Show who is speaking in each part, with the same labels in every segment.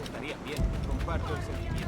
Speaker 1: estarían bien. Comparto el sentimiento.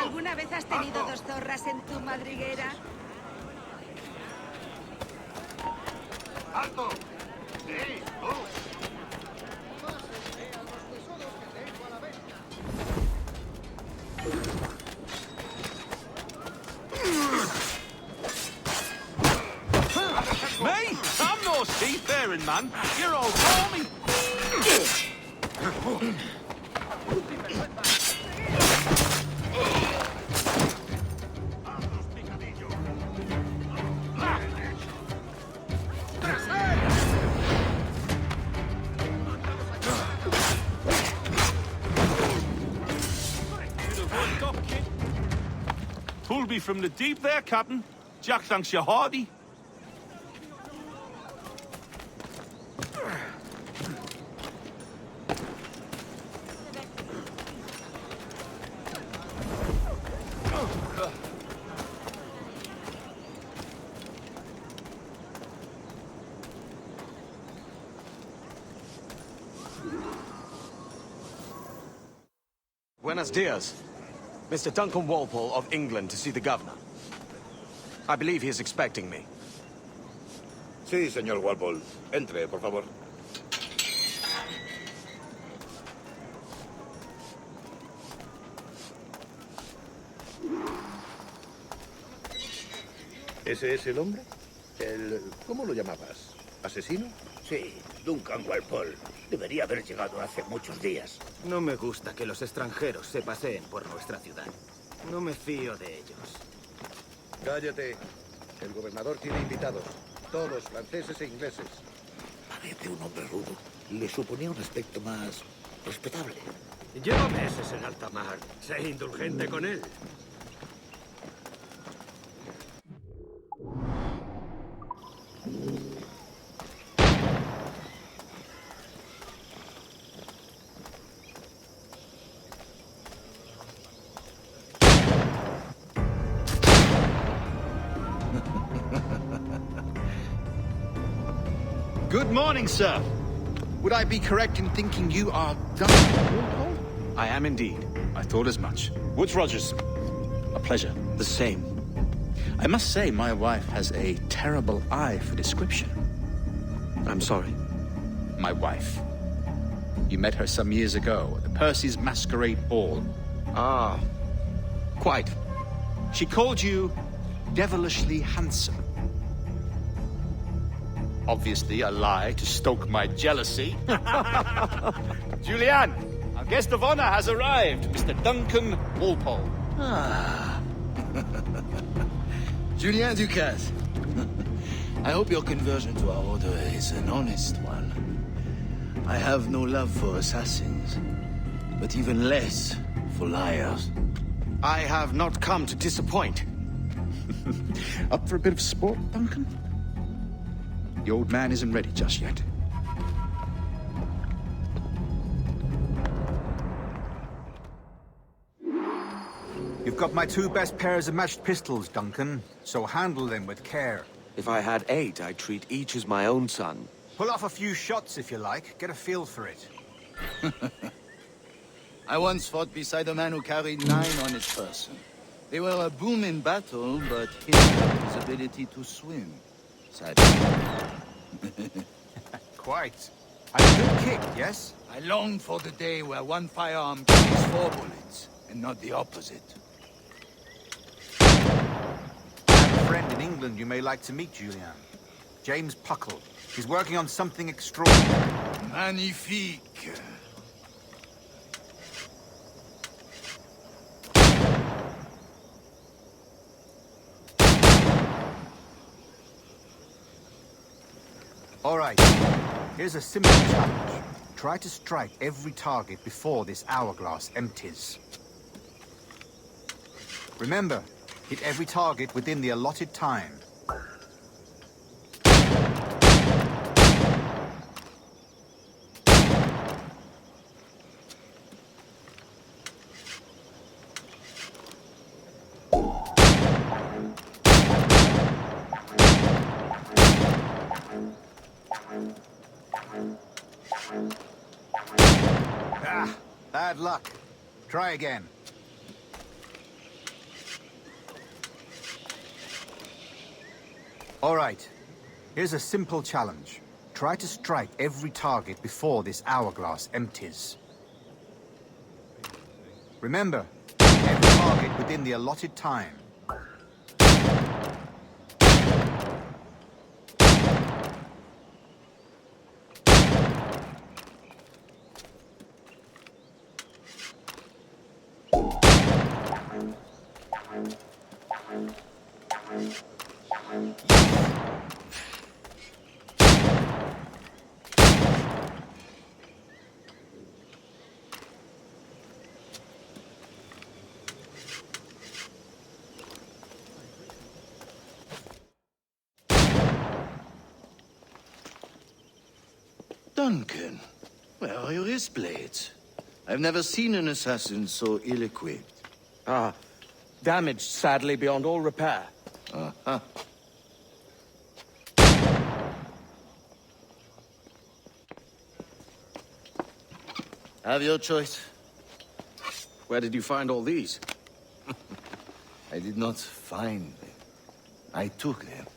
Speaker 2: ¿Alguna vez has tenido dos zorras en tu madriguera?
Speaker 3: ¡Alto! ¡Sí! ¡Tú!
Speaker 4: Me? I'm no seafaring man. You're all for me. Pulled me from the deep there, Captain. Jack thanks you hearty.
Speaker 5: Buenos dias. Mr. Duncan Walpole of England to see the governor. I believe he is expecting me.
Speaker 3: Sí, señor Walpole. Entre, por favor. ¿Ese es el hombre? ¿Cómo lo llamabas? ¿Asesino?
Speaker 6: Sí, Duncan Walpole. Debería haber llegado hace muchos días.
Speaker 1: No me gusta que los extranjeros se paseen por nuestra ciudad. No me fío de ellos.
Speaker 3: Cállate. El gobernador tiene invitados. Todos franceses e ingleses.
Speaker 6: Parece un hombre rudo. Le suponía un aspecto más respetable.
Speaker 7: Lleva meses en alta mar. Sé indulgente con él.
Speaker 8: Good morning, sir. Would I be correct in thinking you are Duncan Walpole?
Speaker 5: I am indeed.
Speaker 8: I thought as much. Woods Rogers. A pleasure.
Speaker 5: The same.
Speaker 8: I must say, my wife has a terrible eye for description.
Speaker 5: I'm sorry.
Speaker 8: My wife. You met her some years ago at the Percy's Masquerade Ball.
Speaker 5: Ah, quite.
Speaker 8: She called you devilishly handsome. Obviously a lie to stoke my jealousy. Julien, our guest of honor has arrived, Mr. Duncan Walpole.
Speaker 9: Ah. Julien Ducasse. I hope your conversion to our order is an honest one. I have no love for assassins, but even less for liars.
Speaker 5: I have not come to disappoint.
Speaker 8: Up for a bit of sport, Duncan? The old man isn't ready just yet.
Speaker 10: You've got my two best pairs of matched pistols, Duncan, so handle them with care.
Speaker 5: If I had 8, I'd treat each as my own son.
Speaker 10: Pull off a few shots if you like, get a feel for it.
Speaker 9: I once fought beside a man who carried 9 on his person. They were a boom in battle, but hindered his ability to swim. Sadly.
Speaker 10: Quite. A good kick, yes?
Speaker 9: I long for the day where one firearm carries 4 bullets, and not the opposite.
Speaker 10: I have a friend in England you may like to meet, Julien. James Puckle. He's working on something extraordinary.
Speaker 9: Magnifique.
Speaker 10: All right. Here's a simple challenge. Try to strike every target before this hourglass empties. Remember, hit every target within the allotted time. Ah, bad luck. Try again. All right. Here's a simple challenge. Try to strike every target before this hourglass empties. Remember, every target within the allotted time.
Speaker 9: Duncan, where are your wrist blades? I've never seen an assassin so ill-equipped.
Speaker 5: Ah, damaged sadly beyond all repair.
Speaker 9: Uh-huh. Have your choice.
Speaker 5: Where did you find all these?
Speaker 9: I did not find them. I took them.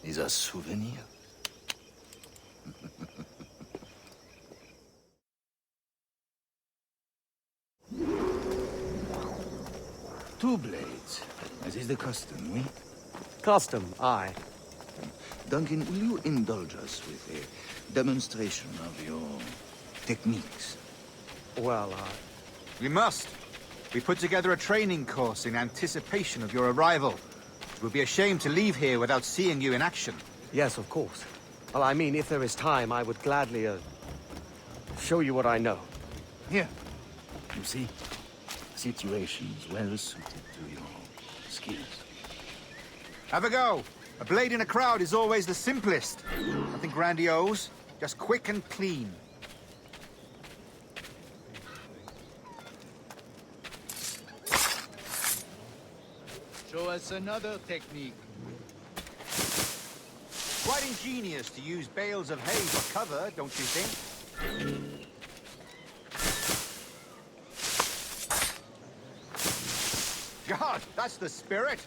Speaker 9: is a souvenir. Two blades, as is the custom, oui?
Speaker 5: Custom, aye.
Speaker 9: Duncan, will you indulge us with a demonstration of your techniques?
Speaker 5: Well,
Speaker 10: We must. We put together a training course in anticipation of your arrival. It would be a shame to leave here without seeing you in action.
Speaker 5: yes, of course. Well, I mean, if there is time, I would gladly, show you what I know.
Speaker 9: Here. You see? Situations well suited to your skills.
Speaker 10: Have a go. A blade in a crowd is always the simplest. Nothing grandiose, just quick and clean.
Speaker 9: Show us another technique.
Speaker 10: Quite ingenious to use bales of hay for cover, don't you think? God, that's the spirit.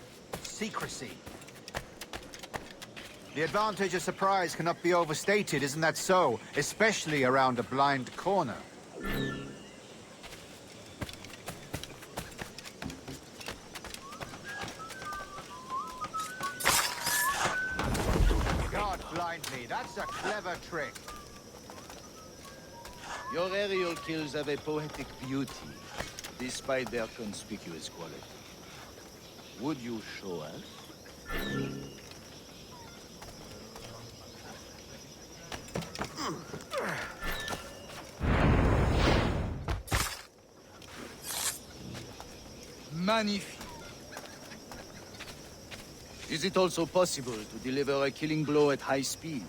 Speaker 10: Secrecy. The advantage of surprise cannot be overstated, isn't that so? Especially around a blind corner. God blind me, that's a clever trick.
Speaker 9: Your aerial kills have a poetic beauty, despite their conspicuous quality. Would you show us? Magnifique. Is it also possible to deliver a killing blow at high speed?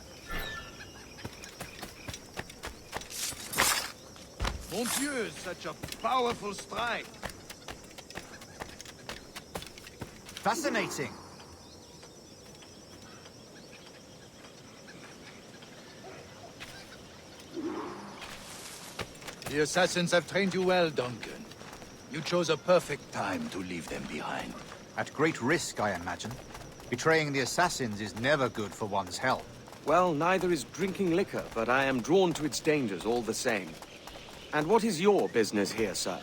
Speaker 9: Mon Dieu, such a powerful strike!
Speaker 10: Fascinating.
Speaker 9: The assassins have trained you well, Duncan. You chose a perfect time to leave them behind.
Speaker 10: At great risk, I imagine. Betraying the assassins is never good for one's health.
Speaker 5: Well, neither is drinking liquor, but I am drawn to its dangers all the same. And what is your business here, sir?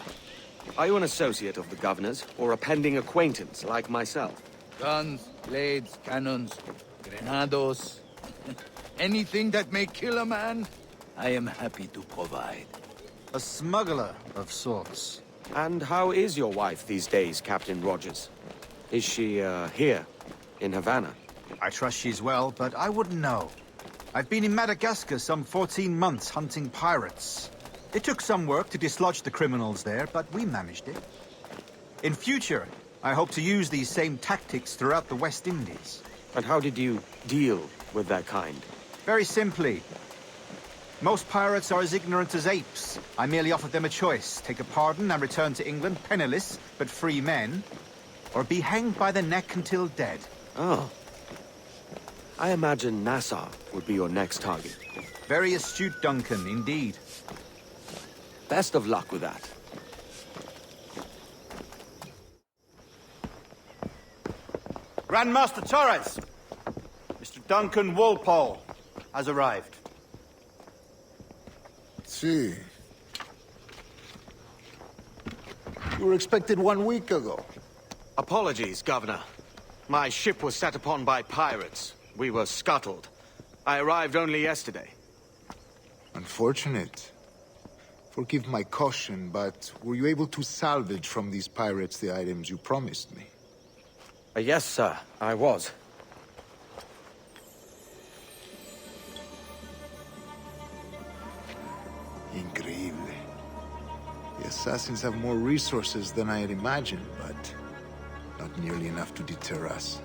Speaker 5: Are you an associate of the governor's, or a pending acquaintance like myself?
Speaker 9: Guns, blades, cannons, grenados. Anything that may kill a man, I am happy to provide.
Speaker 10: A smuggler of sorts.
Speaker 5: And how is your wife these days, Captain Rogers? Is she, here, in Havana?
Speaker 10: I trust she's well, but I wouldn't know. I've been in Madagascar some 14 months hunting pirates. It took some work to dislodge the criminals there, but we managed it. In future, I hope to use these same tactics throughout the West Indies.
Speaker 5: And how did you deal with that kind?
Speaker 10: Very simply. Most pirates are as ignorant as apes. I merely offered them a choice. Take a pardon and return to England penniless, but free men. Or be hanged by the neck until dead.
Speaker 5: Oh. I imagine Nassau would be your next target.
Speaker 10: Very astute, Duncan, indeed.
Speaker 5: Best of luck with that.
Speaker 10: Grandmaster Torres! Mr. Duncan Walpole has arrived.
Speaker 3: See. You were expected 1 week ago.
Speaker 5: Apologies, Governor. My ship was set upon by pirates. We were scuttled. I arrived only yesterday.
Speaker 11: Unfortunate. Forgive my caution, but were you able to salvage from these pirates the items you promised me?
Speaker 5: Yes, sir, I was.
Speaker 11: Increíble. The assassins have more resources than I had imagined, but not nearly enough to deter us.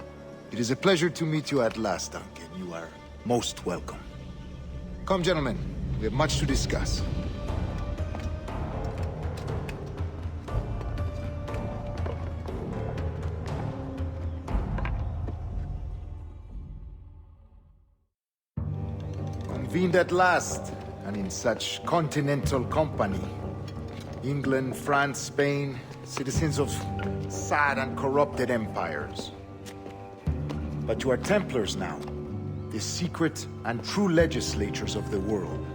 Speaker 11: It is a pleasure to meet you at last, Duncan. You are most welcome. Come, gentlemen. We have much to discuss. Convened at last, and in such continental company. England, France, Spain, citizens of sad and corrupted empires. But you are Templars now, the secret and true legislatures of the world.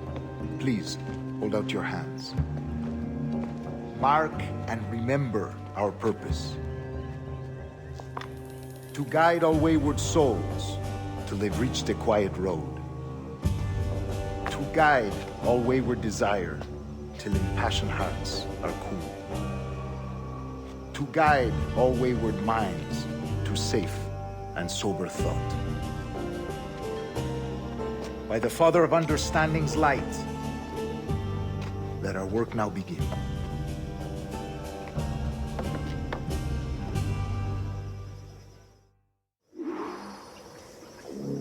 Speaker 11: Please, hold out your hands. Mark and remember our purpose. To guide all wayward souls till they've reached a quiet road. To guide all wayward desire till impassioned hearts are cool. To guide all wayward minds to safe and sober thought. By the Father of Understanding's light, let our work now begin.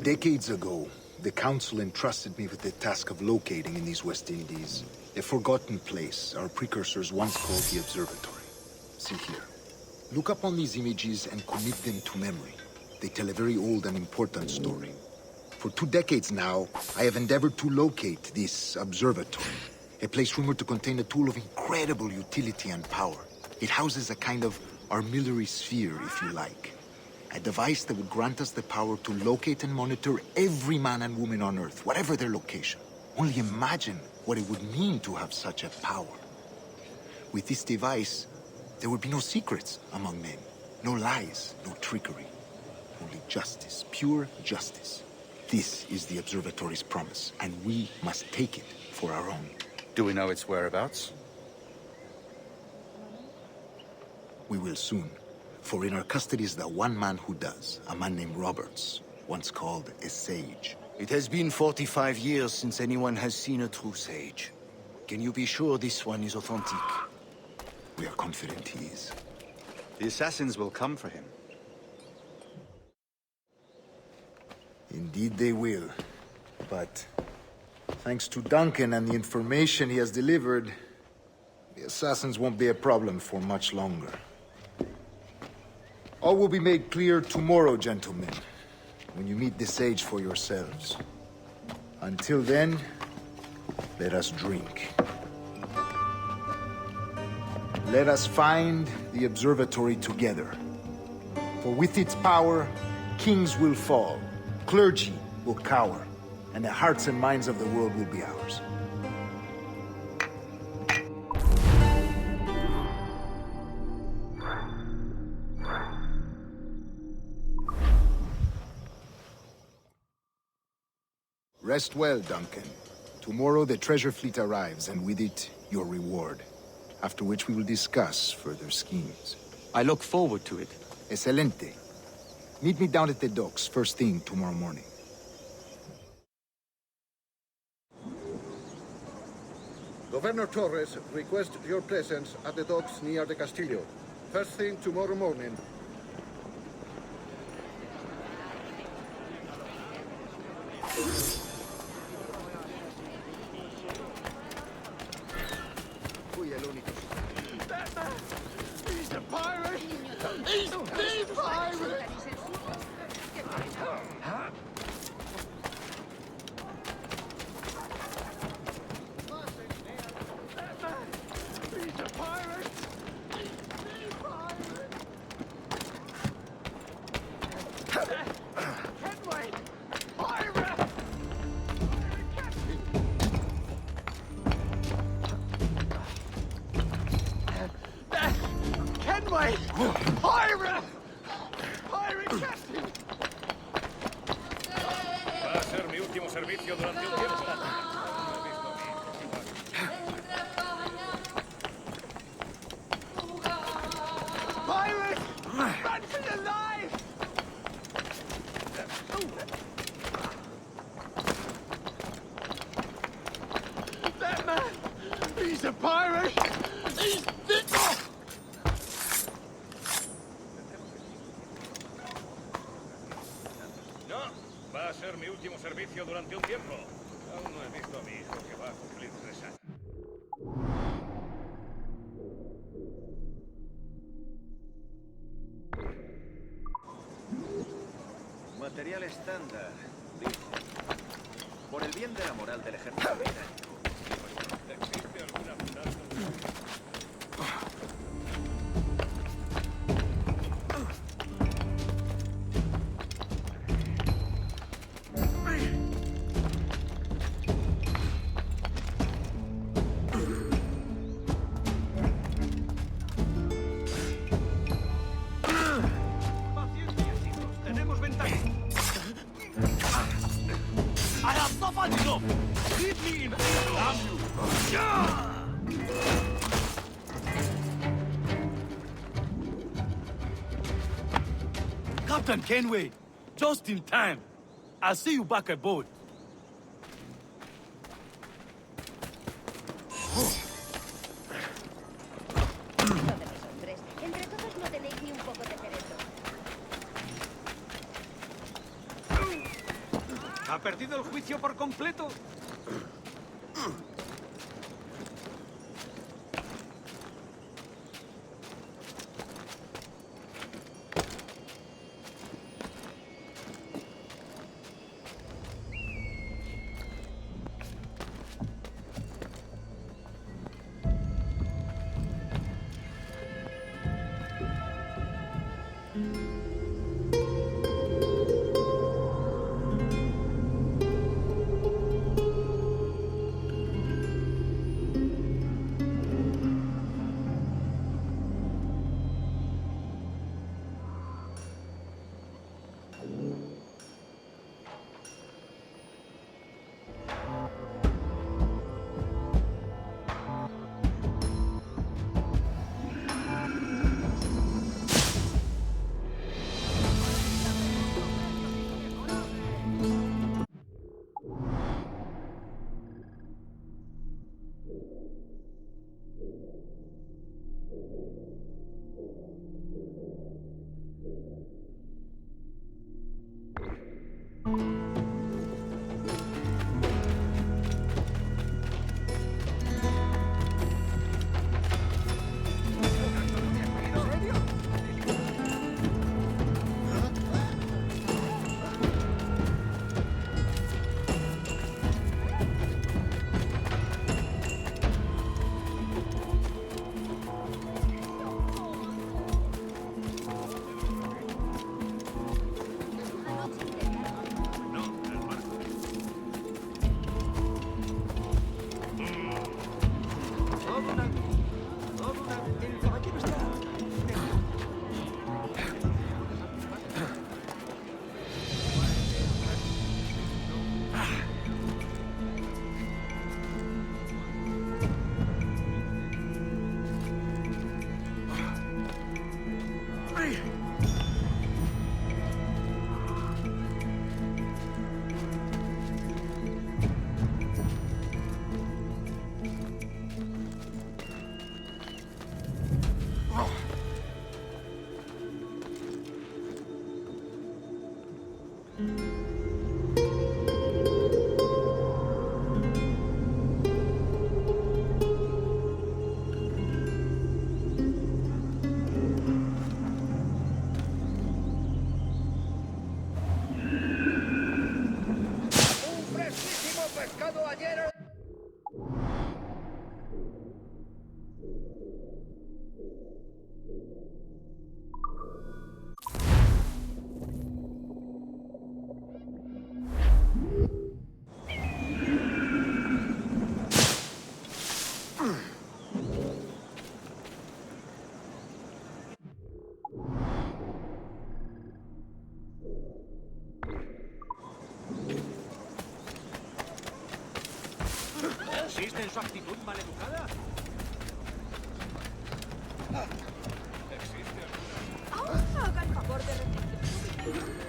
Speaker 11: Decades ago, the Council entrusted me with the task of locating in these West Indies a forgotten place our precursors once called the Observatory. See here. Look up on these images and commit them to memory. They tell a very old and important story. For 2 decades now, I have endeavored to locate this observatory, a place rumored to contain a tool of incredible utility and power. It houses a kind of armillary sphere, if you like. A device that would grant us the power to locate and monitor every man and woman on Earth, whatever their location. Only imagine what it would mean to have such a power. With this device, there would be no secrets among men, no lies, no trickery. Only justice, pure justice. This is the Observatory's promise, and we must take it for our own.
Speaker 8: Do we know its whereabouts?
Speaker 11: We will soon. For in our custody is the one man who does, a man named Roberts, once called a sage.
Speaker 9: It has been 45 years since anyone has seen a true sage. Can you be sure this one is authentic?
Speaker 11: We are confident he is.
Speaker 8: The assassins will come for him.
Speaker 11: Indeed they will. But thanks to Duncan and the information he has delivered, the assassins won't be a problem for much longer. All will be made clear tomorrow, gentlemen, when you meet the sage for yourselves. Until then, let us drink. Let us find the observatory together. For with its power, kings will fall, clergy will cower, and the hearts and minds of the world will be ours. Rest well, Duncan. Tomorrow the treasure fleet arrives, and with it, your reward. After which we will discuss further schemes.
Speaker 5: I look forward to it.
Speaker 11: Excelente. Meet me down at the docks first thing tomorrow morning.
Speaker 3: Governor Torres requests your presence at the docks near the Castillo. First thing tomorrow morning.
Speaker 4: He's a pirate! He's the pirate! He's a pirate! Headway! Pirate! Kenway! Pirate! Pirate captain!
Speaker 7: Va a ser mi último servicio durante un tiempo.
Speaker 4: Pirate! Run for your life! That man! He's a pirate! He's the...
Speaker 7: No, va a ser mi último servicio durante un tiempo. Aún no he visto a mi hijo que va a cumplir 3 años.
Speaker 1: Material estándar, dice. Por el bien de la moral del ejército británico.
Speaker 7: ¿Existe alguna ventaja?
Speaker 4: I've suffered enough. Leave me in peace, damn you. Captain Kenway, just in time. I'll see you back aboard.
Speaker 2: Uno de los hombres. Entre todos no tenéis ni un poco de cerebro.
Speaker 4: ¿Ha perdido el juicio por completo?
Speaker 1: ¿Persiste en su actitud maleducada? ¿Existe alguna?
Speaker 2: Haga el favor de repetir.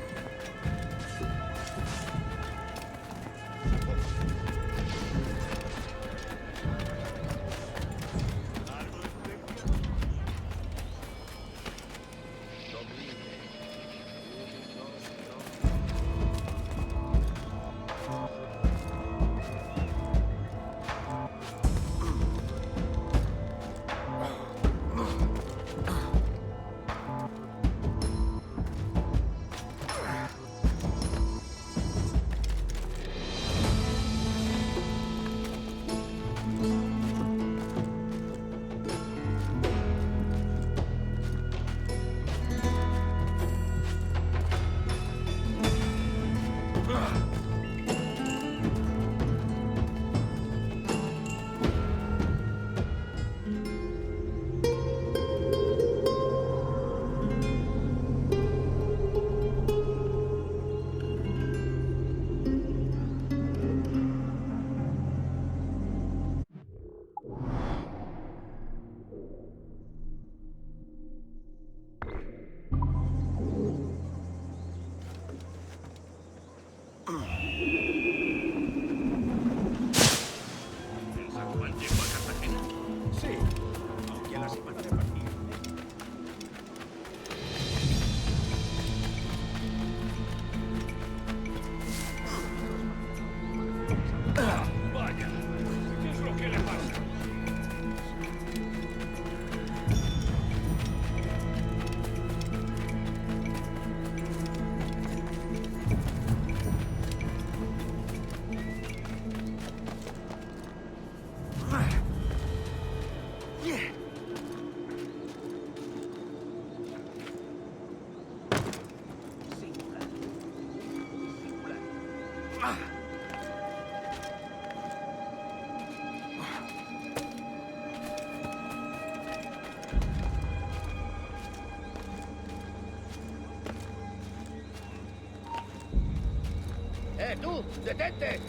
Speaker 9: ¡Tú! ¡Detente!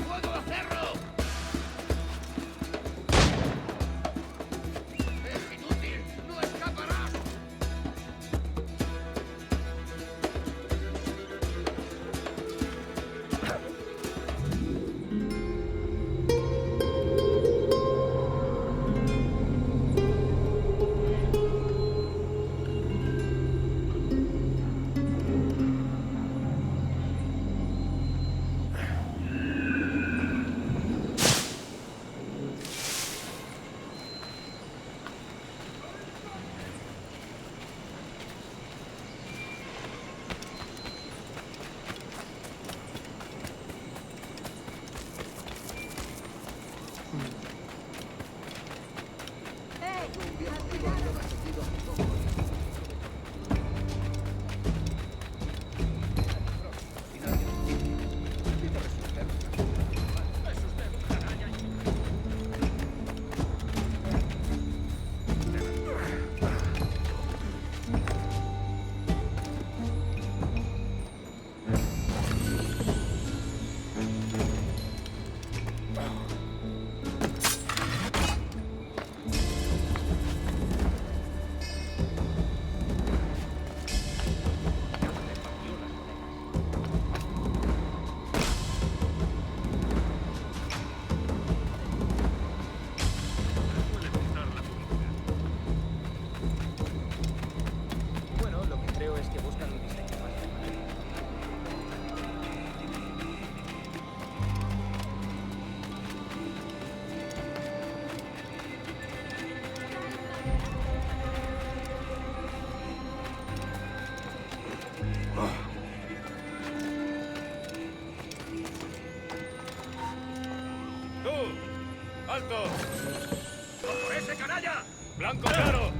Speaker 9: ¡Puedo hacerlo! ¡Es inútil! ¡No escaparás!
Speaker 7: ¡Alto! ¡Por ese canalla! ¡Blanco claro!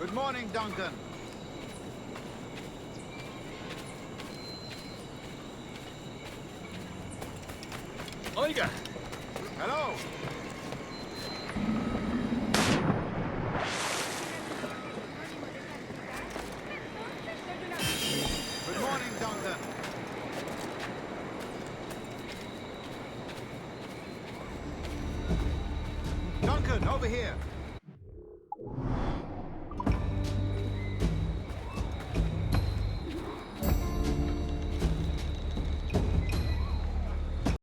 Speaker 10: Good morning, Duncan.
Speaker 7: Oiga.
Speaker 10: Hello. Good morning, Duncan. Duncan, over here.